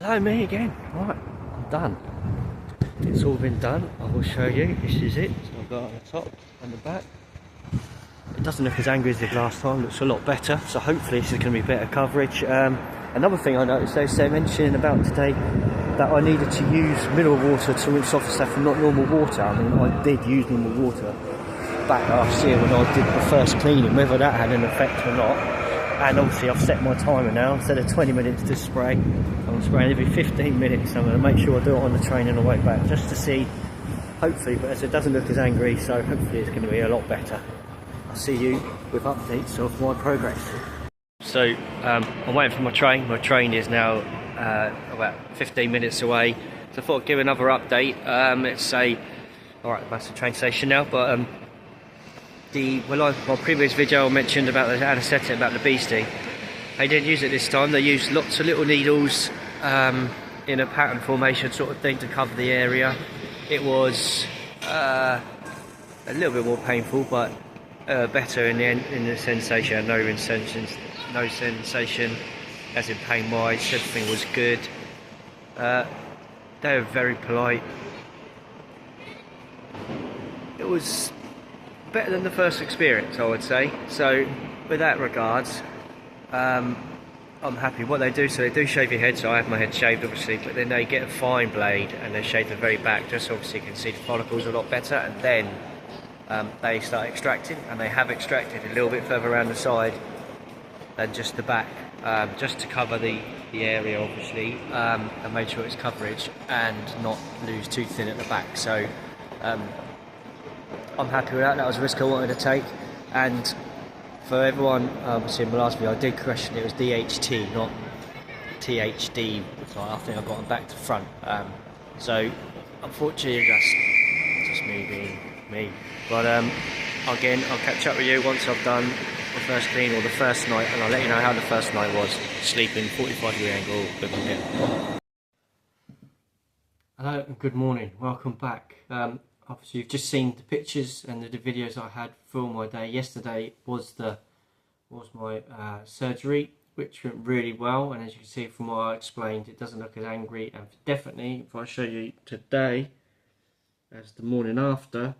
Hello, me again. Right, I'm done. It's all been done. I will show you. This is it. So I've got on the top and the back. It doesn't look as angry as the last time. It looks a lot better. So hopefully this is going to be better coverage. Another thing I noticed, they're mentioning about today that I needed to use mineral water to rinse off the stuff and not normal water. I mean, I did use normal water back last year when I did the first cleaning, whether that had an effect or not. And obviously I've set my timer now. Instead of 20 minutes to spray, I'm spraying every 15 minutes. I'm going to make sure I do it on the train on the way back, just to see, hopefully, but as it doesn't look as angry, so hopefully it's going to be a lot better. I'll see you with updates of my progress. So I'm waiting for my train. My train is now about 15 minutes away. So I thought I'd give another update. Let's say, alright, that's the train station now, but my previous video I mentioned about the anaesthetic, about the beastie. They didn't use it this time. They used lots of little needles in a pattern formation sort of thing to cover the area. It was a little bit more painful, but better in the end, in the sensation. No sensation as in pain wise. Everything was good. They were very polite. It was better than the first experience, I would say. So with that regards, I'm happy. What they do, so they do shave your head, so I have my head shaved obviously, but then they get a fine blade and they shave the very back, just so obviously you can see the follicles a lot better, and then they start extracting, and they have extracted a little bit further around the side than just the back, just to cover the area obviously, and make sure it's coverage and not lose too thin at the back. So I'm happy with that. That was a risk I wanted to take. And for everyone, obviously in my last video I did question it was DHT, not THD. So I think I got them back to front. So unfortunately that's just me being me. But again, I'll catch up with you once I've done the first clean or the first night, and I'll let you know how the first night was. Sleeping 45-degree angle with my head. Hello and good morning. Welcome back. Obviously you've just seen the pictures and the videos I had for my day. Yesterday was my surgery, which went really well, and as you can see from what I explained, it doesn't look as angry. And definitely, if I show you today as the morning after,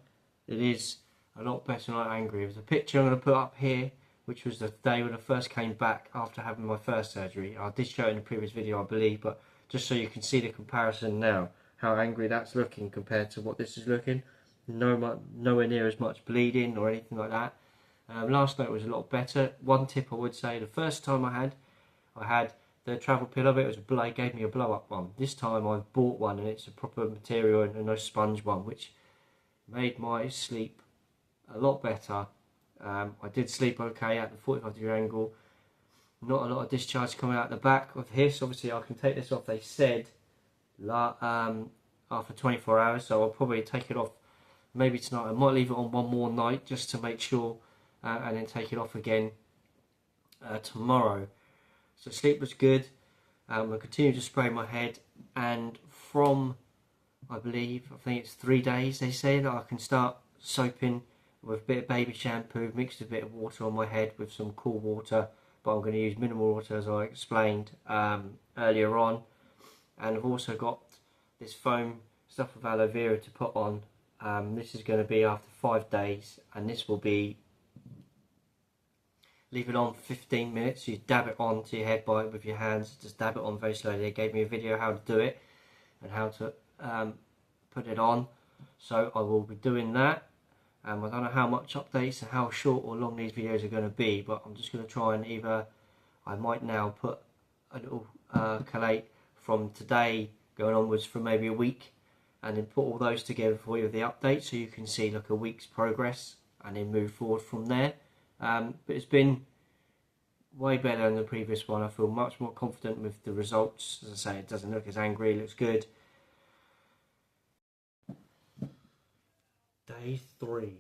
it is a lot better, not angry. There's a picture I'm going to put up here, which was the day when I first came back after having my first surgery. I did show it in the previous video, I believe, but just so you can see the comparison now, how angry that's looking compared to what this is looking. Nowhere near as much bleeding or anything like that. Last night was a lot better. One tip I would say, the first time I had the travel pillow, it was gave me a blow up one. This time I've bought one and it's a proper material and a nice sponge one, which made my sleep a lot better. I did sleep okay at the 45-degree angle. Not a lot of discharge coming out the back of this. Obviously I can take this off, they said, after 24 hours, so I'll probably take it off maybe tonight. I might leave it on one more night just to make sure, and then take it off again tomorrow. So sleep was good. I'll continue to spray my head, and from I think it's 3 days, they say that I can start soaping with a bit of baby shampoo mixed with a bit of water on my head with some cool water, but I'm going to use mineral water as I explained earlier on. And I've also got this foam stuff with aloe vera to put on. This is going to be after 5 days, and this will be, leave it on for 15 minutes. You dab it onto your head with your hands, just dab it on very slowly. They gave me a video how to do it and how to put it on, so I will be doing that. I don't know how much updates and how short or long these videos are going to be, but I'm just going to try and I might now put a little collate from today going onwards for maybe a week, and then put all those together for you with the update, so you can see like a week's progress and then move forward from there. But it's been way better than the previous one. I feel much more confident with the results. As I say, it doesn't look as angry, it looks good. Day 3.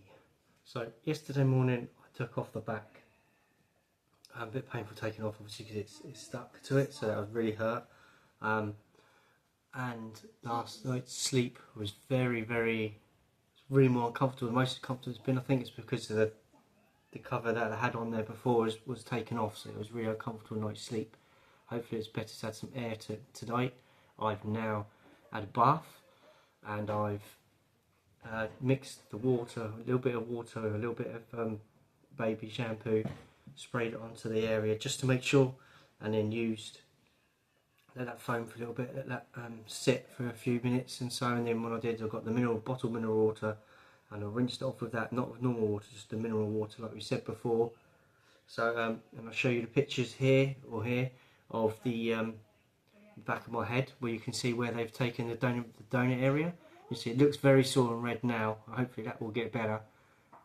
So yesterday morning I took off the back. A bit painful taking off obviously because it's stuck to it, so that was really hurt. And last night's sleep was really more uncomfortable. The most comfortable it's been. I think it's because of the cover that I had on there before was taken off, so it was really uncomfortable night's sleep. Hopefully it's better to add some air tonight. I've now had a bath, and I've mixed the water, a little bit of water, a little bit of baby shampoo, sprayed it onto the area just to make sure, and then let that foam for a little bit, let that sit for a few minutes and so. And then when I did, I got the bottled mineral water, and I rinsed it off with that, not with normal water, just the mineral water like we said before. So and I'll show you the pictures here of the back of my head, where you can see where they've taken the donor area. You see it looks very sore and red now. Hopefully that will get better,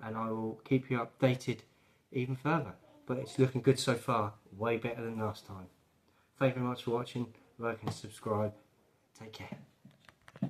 and I will keep you updated even further. But it's looking good so far, way better than last time. Thank you very much for watching. Like and subscribe. Take care.